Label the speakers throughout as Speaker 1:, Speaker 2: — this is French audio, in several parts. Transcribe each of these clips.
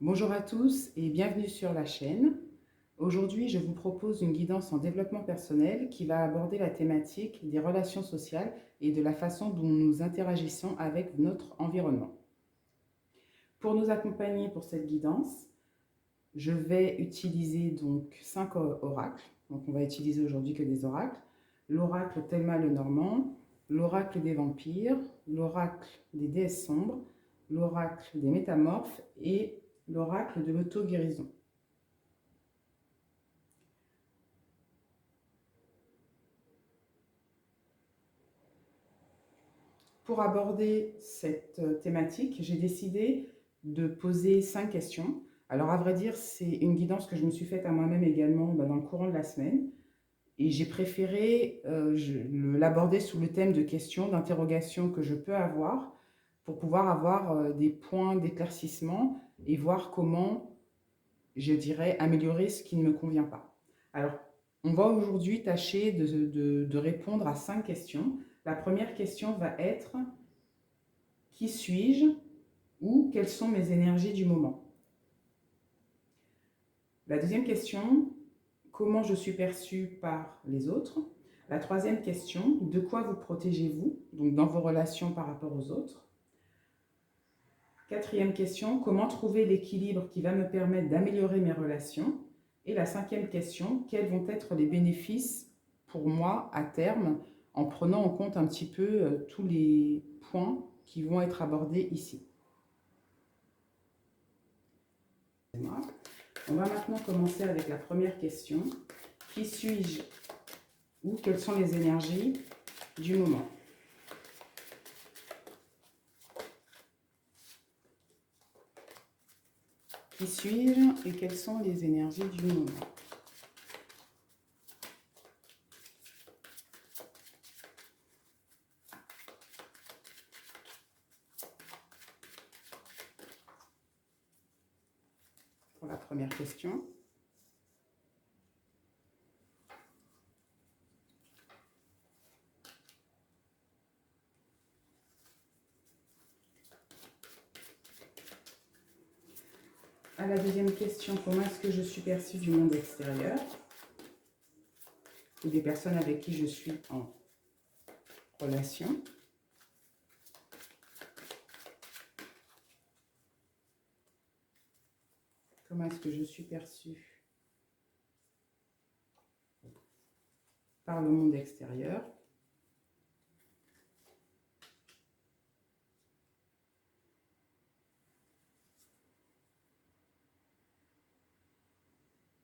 Speaker 1: Bonjour à tous et bienvenue sur la chaîne. Aujourd'hui, je vous propose une guidance en développement personnel qui va aborder la thématique des relations sociales et de la façon dont nous interagissons avec notre environnement. Pour nous accompagner pour cette guidance, je vais utiliser donc 5 oracles. Donc on va utiliser aujourd'hui que des oracles. L'oracle Thelma Lenormand, l'oracle des vampires, l'oracle des déesses sombres, l'oracle des métamorphes et l'oracle de l'auto-guérison. Pour aborder cette thématique, j'ai décidé de poser 5 questions. Alors à vrai dire, c'est une guidance que je me suis faite à moi-même également dans le courant de la semaine. Et j'ai préféré l'aborder sous le thème de questions, d'interrogations que je peux avoir pour pouvoir avoir des points d'éclaircissement et voir comment, je dirais, améliorer ce qui ne me convient pas. Alors, on va aujourd'hui tâcher de répondre à 5 questions. La première question va être: qui suis-je ou quelles sont mes énergies du moment? La deuxième question: comment je suis perçue par les autres? La troisième question: de quoi vous protégez-vous, donc dans vos relations par rapport aux autres? Quatrième question: comment trouver l'équilibre qui va me permettre d'améliorer mes relations? Et la cinquième question: quels vont être les bénéfices pour moi à terme, en prenant en compte un petit peu tous les points qui vont être abordés ici. On va maintenant commencer avec la première question. Qui suis-je ou quelles sont les énergies du moment? Qui suis-je et quelles sont les énergies du moment? Pour la première question. À la deuxième question, comment est-ce que je suis perçue du monde extérieur ou des personnes avec qui je suis en relation? Comment est-ce que je suis perçue par le monde extérieur?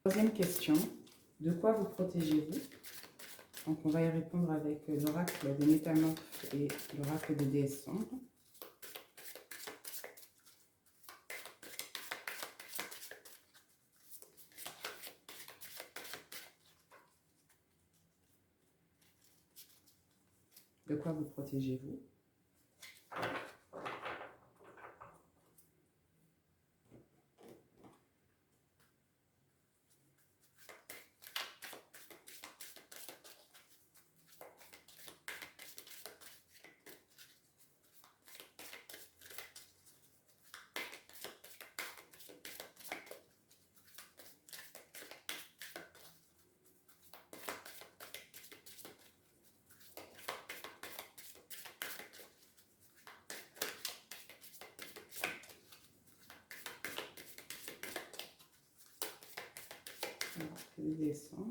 Speaker 1: Troisième question, de quoi vous protégez-vous? Donc on va y répondre avec l'oracle des métamorphes et l'oracle des déesses sombres. De quoi vous protégez-vous? Descendre.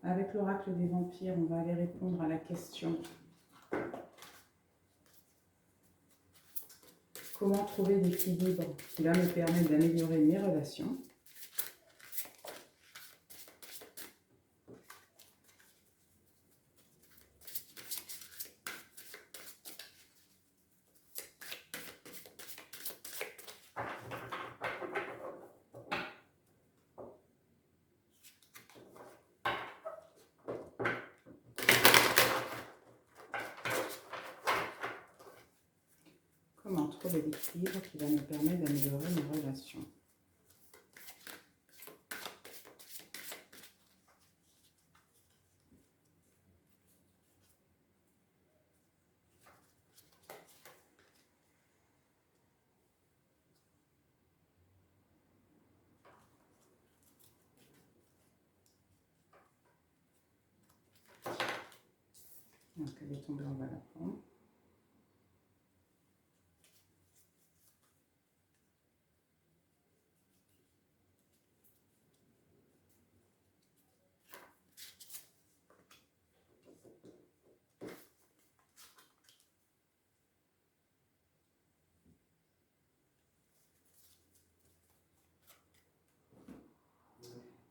Speaker 1: Avec l'oracle des vampires, on va aller répondre à la question: comment trouver l'équilibre qui va me permettre d'améliorer mes relations? Comment trouver l'équilibre qui va me permettre d'améliorer mes relations? Donc elle est tombée, on va la prendre.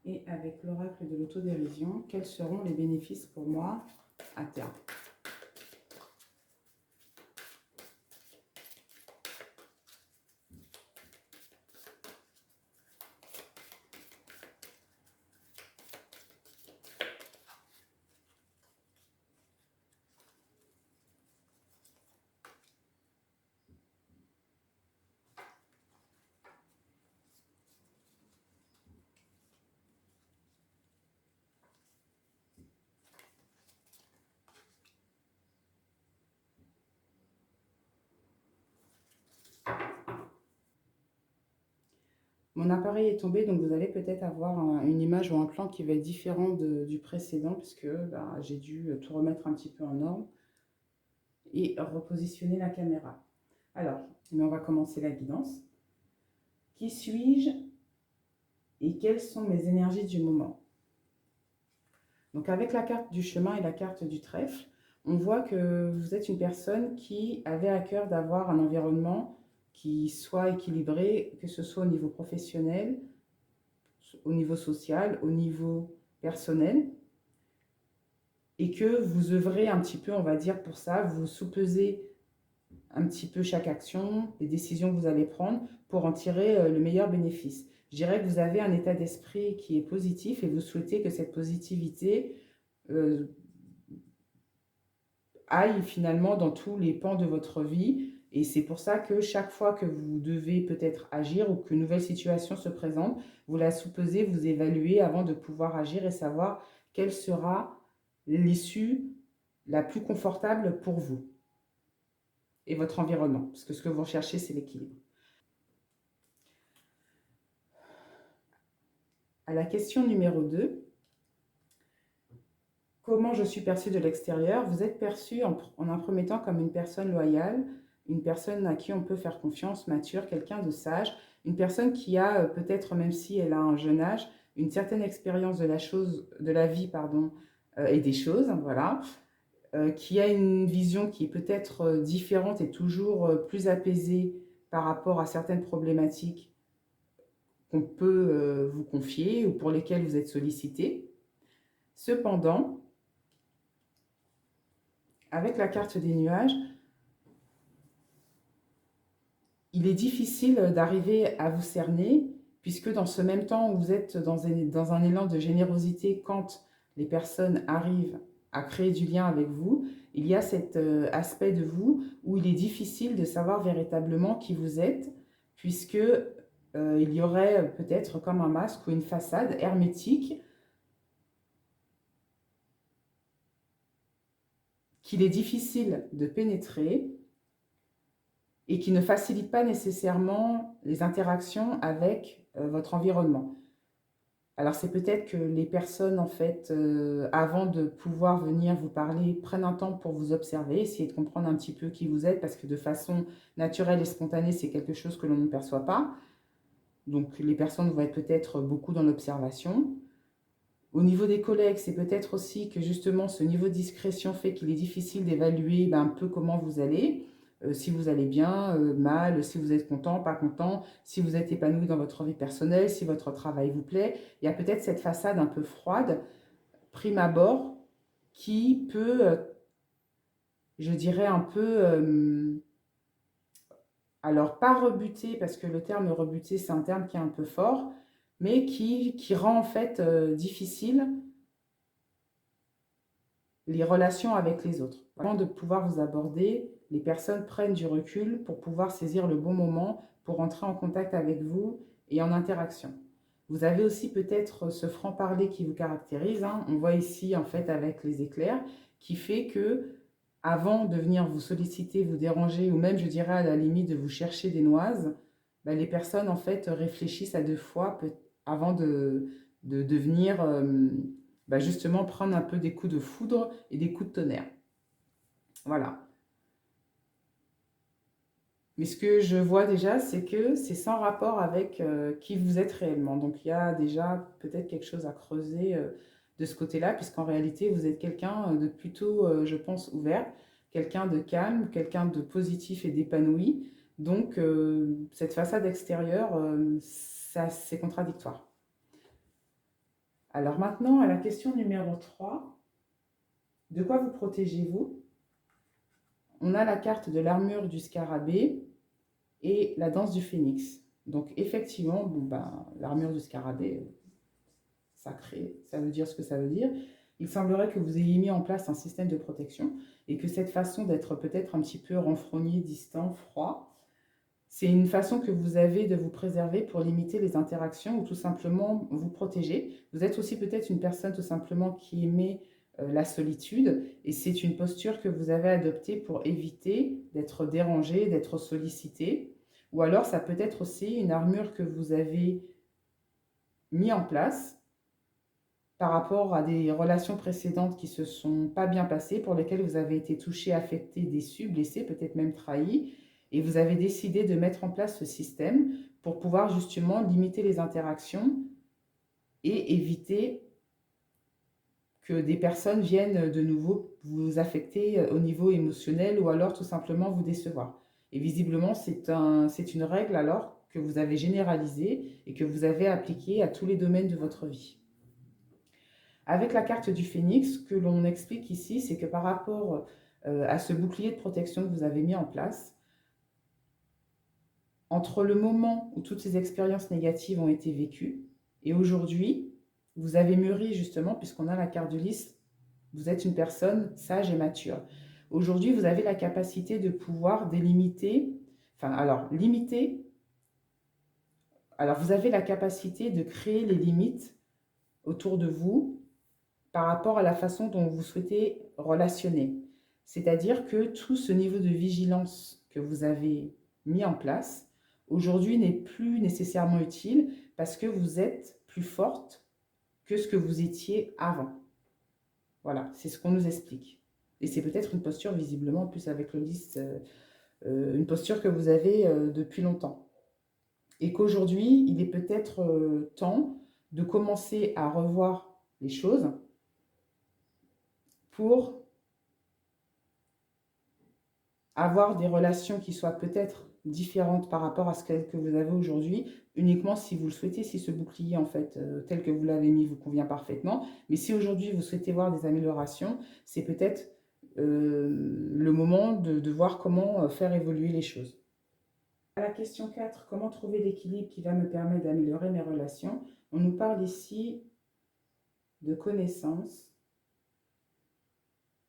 Speaker 1: Et avec l'oracle de l'autodérision, quels seront les bénéfices pour moi à terme? Mon appareil est tombé, donc vous allez peut-être avoir une image ou un plan qui va être différent du précédent, puisque bah, j'ai dû tout remettre un petit peu en ordre et repositionner la caméra. Alors, mais on va commencer la guidance. Qui suis-je et quelles sont mes énergies du moment? Donc avec la carte du chemin et la carte du trèfle, on voit que vous êtes une personne qui avait à cœur d'avoir un environnement qui soit équilibré, que ce soit au niveau professionnel, au niveau social, au niveau personnel, et que vous œuvrez un petit peu, on va dire, pour ça, vous soupesez un petit peu chaque action, les décisions que vous allez prendre pour en tirer le meilleur bénéfice. Je dirais que vous avez un état d'esprit qui est positif et vous souhaitez que cette positivité euh, aille finalement dans tous les pans de votre vie. Et c'est pour ça que chaque fois que vous devez peut-être agir ou qu'une nouvelle situation se présente, vous la soupesez, vous évaluez avant de pouvoir agir et savoir quelle sera l'issue la plus confortable pour vous et votre environnement. Parce que ce que vous recherchez, c'est l'équilibre. À la question numéro 2, comment je suis perçue de l'extérieur? Vous êtes perçue en un premier temps comme une personne loyale, une personne à qui on peut faire confiance, mature, quelqu'un de sage, une personne qui a peut-être, même si elle a un jeune âge, une certaine expérience de la vie, pardon, et des choses, voilà, qui a une vision qui est peut-être différente et toujours plus apaisée par rapport à certaines problématiques qu'on peut vous confier ou pour lesquelles vous êtes sollicité. Cependant, avec la carte des nuages, il est difficile d'arriver à vous cerner, puisque dans ce même temps où vous êtes dans un élan de générosité, quand les personnes arrivent à créer du lien avec vous, il y a cet aspect de vous où il est difficile de savoir véritablement qui vous êtes, puisque il y aurait peut-être comme un masque ou une façade hermétique qu'il est difficile de pénétrer et qui ne facilite pas nécessairement les interactions avec votre environnement. Alors c'est peut-être que les personnes, en fait, avant de pouvoir venir vous parler, prennent un temps pour vous observer, essayer de comprendre un petit peu qui vous êtes, parce que de façon naturelle et spontanée, c'est quelque chose que l'on ne perçoit pas. Donc les personnes vont être peut-être beaucoup dans l'observation. Au niveau des collègues, c'est peut-être aussi que justement ce niveau de discrétion fait qu'il est difficile d'évaluer un peu comment vous allez, si vous allez bien, mal, si vous êtes content, pas content, si vous êtes épanoui dans votre vie personnelle, si votre travail vous plaît. Il y a peut-être cette façade un peu froide, prime abord, qui peut, je dirais un peu, alors pas rebuter, parce que le terme rebuter, c'est un terme qui est un peu fort, mais qui rend en fait difficile les relations avec les autres. Avant de pouvoir vous aborder, les personnes prennent du recul pour pouvoir saisir le bon moment pour entrer en contact avec vous et en interaction. Vous avez aussi peut-être ce franc-parler qui vous caractérise, hein. On voit ici en fait avec les éclairs, qui fait que avant de venir vous solliciter, vous déranger, ou même je dirais à la limite de vous chercher des noises, les personnes en fait réfléchissent à deux fois avant de venir justement prendre un peu des coups de foudre et des coups de tonnerre. Voilà. Mais ce que je vois déjà, c'est que c'est sans rapport avec qui vous êtes réellement. Donc il y a déjà peut-être quelque chose à creuser de ce côté-là, puisqu'en réalité, vous êtes quelqu'un de plutôt, je pense, ouvert, quelqu'un de calme, quelqu'un de positif et d'épanoui. Donc cette façade extérieure, ça, c'est contradictoire. Alors maintenant, à la question numéro 3, de quoi vous protégez-vous? On a la carte de l'armure du scarabée et la danse du phénix. Donc effectivement, bon, ben, l'armure du scarabée, sacré, ça veut dire ce que ça veut dire. Il semblerait que vous ayez mis en place un système de protection et que cette façon d'être peut-être un petit peu renfrogné, distant, froid, c'est une façon que vous avez de vous préserver pour limiter les interactions ou tout simplement vous protéger. Vous êtes aussi peut-être une personne tout simplement qui aimait la solitude et c'est une posture que vous avez adoptée pour éviter d'être dérangé, d'être sollicité. Ou alors ça peut être aussi une armure que vous avez mis en place par rapport à des relations précédentes qui se sont pas bien passées, pour lesquelles vous avez été touché, affecté, déçu, blessé, peut-être même trahi, et vous avez décidé de mettre en place ce système pour pouvoir justement limiter les interactions et éviter que des personnes viennent de nouveau vous affecter au niveau émotionnel ou alors tout simplement vous décevoir. Et visiblement, c'est une règle alors que vous avez généralisée et que vous avez appliquée à tous les domaines de votre vie. Avec la carte du phénix, ce que l'on explique ici, c'est que par rapport à ce bouclier de protection que vous avez mis en place, entre le moment où toutes ces expériences négatives ont été vécues et aujourd'hui, vous avez mûri justement, puisqu'on a la carte de lys, vous êtes une personne sage et mature. Aujourd'hui, vous avez la capacité de pouvoir délimiter, enfin, alors, limiter, alors vous avez la capacité de créer les limites autour de vous par rapport à la façon dont vous souhaitez relationner. C'est-à-dire que tout ce niveau de vigilance que vous avez mis en place, aujourd'hui n'est plus nécessairement utile parce que vous êtes plus forte que ce que vous étiez avant. Voilà, c'est ce qu'on nous explique. Et c'est peut-être une posture, visiblement, en plus avec le lys, une posture que vous avez depuis longtemps. Et qu'aujourd'hui, il est peut-être temps de commencer à revoir les choses pour avoir des relations qui soient peut-être différentes par rapport à ce que vous avez aujourd'hui, uniquement si vous le souhaitez, si ce bouclier, en fait, tel que vous l'avez mis, vous convient parfaitement. Mais si aujourd'hui vous souhaitez voir des améliorations, c'est peut-être le moment de voir comment faire évoluer les choses. À la question 4, comment trouver l'équilibre qui va me permettre d'améliorer mes relations? On nous parle ici de connaissance,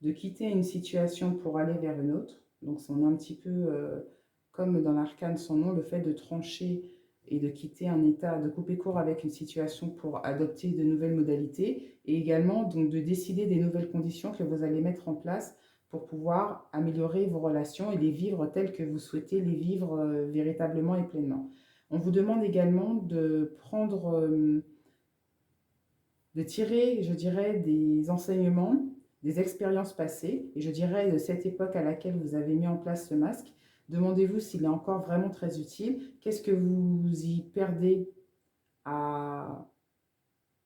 Speaker 1: de quitter une situation pour aller vers une autre. Donc, c'est un petit peu comme dans l'arcane son nom, le fait de trancher et de quitter un état, de couper court avec une situation pour adopter de nouvelles modalités et également donc de décider des nouvelles conditions que vous allez mettre en place pour pouvoir améliorer vos relations et les vivre telles que vous souhaitez les vivre véritablement et pleinement. On vous demande également de prendre, de tirer, je dirais, des enseignements, des expériences passées, et je dirais de cette époque à laquelle vous avez mis en place ce masque. Demandez-vous s'il est encore vraiment très utile, qu'est-ce que vous y perdez à,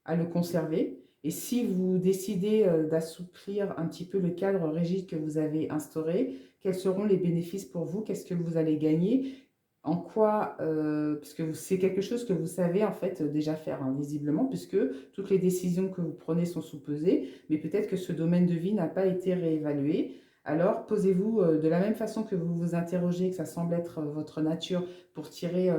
Speaker 1: à le conserver, et si vous décidez d'assouplir un petit peu le cadre rigide que vous avez instauré, quels seront les bénéfices pour vous, qu'est-ce que vous allez gagner, en quoi, parce que c'est quelque chose que vous savez en fait déjà faire, hein, visiblement, puisque toutes les décisions que vous prenez sont sous-pesées, mais peut-être que ce domaine de vie n'a pas été réévalué. Alors posez-vous de la même façon que vous vous interrogez, que ça semble être votre nature pour tirer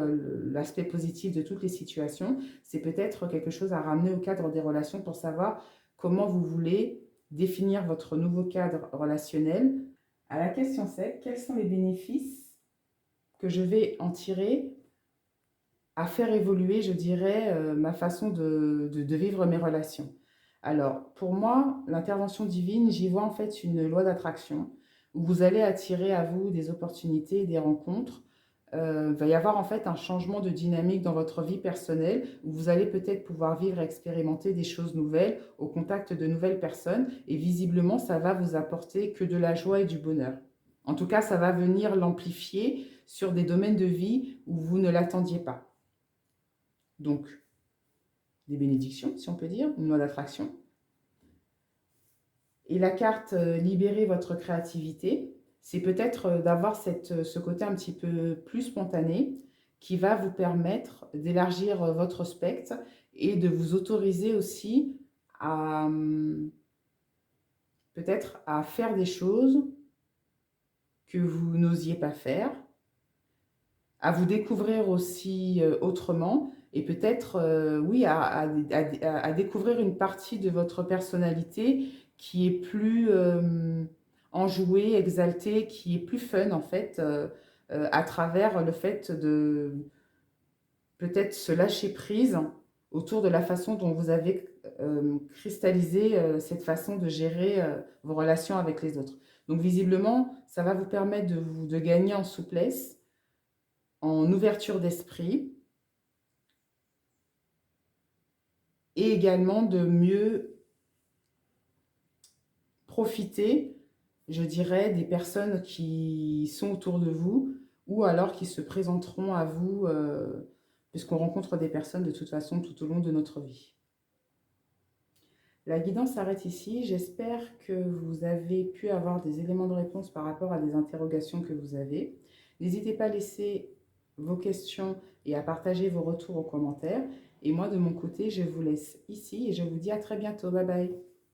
Speaker 1: l'aspect positif de toutes les situations, c'est peut-être quelque chose à ramener au cadre des relations pour savoir comment vous voulez définir votre nouveau cadre relationnel. À la question 7, quels sont les bénéfices que je vais en tirer à faire évoluer, je dirais, ma façon de vivre mes relations. Alors, pour moi, l'intervention divine, j'y vois en fait une loi d'attraction où vous allez attirer à vous des opportunités, des rencontres il va y avoir en fait un changement de dynamique dans votre vie personnelle où vous allez peut-être pouvoir vivre et expérimenter des choses nouvelles au contact de nouvelles personnes et visiblement ça va vous apporter que de la joie et du bonheur. En tout cas, ça va venir l'amplifier sur des domaines de vie où vous ne l'attendiez pas. Donc, des bénédictions, si on peut dire, une loi d'attraction. Et la carte libérer votre créativité, c'est peut-être d'avoir ce côté un petit peu plus spontané qui va vous permettre d'élargir votre spectre et de vous autoriser aussi à peut-être à faire des choses que vous n'osiez pas faire, à vous découvrir aussi autrement et peut-être, oui, à découvrir une partie de votre personnalité qui est plus enjouée, exaltée, qui est plus fun en fait, à travers le fait de peut-être se lâcher prise autour de la façon dont vous avez cristallisé cette façon de gérer vos relations avec les autres. Donc visiblement, ça va vous permettre de gagner en souplesse, en ouverture d'esprit et également de mieux profiter, je dirais, des personnes qui sont autour de vous ou alors qui se présenteront à vous, puisqu'on rencontre des personnes de toute façon tout au long de notre vie. La guidance s'arrête ici. J'espère que vous avez pu avoir des éléments de réponse par rapport à des interrogations que vous avez. N'hésitez pas à laisser vos questions et à partager vos retours aux commentaires. Et moi, de mon côté, je vous laisse ici et je vous dis à très bientôt. Bye bye.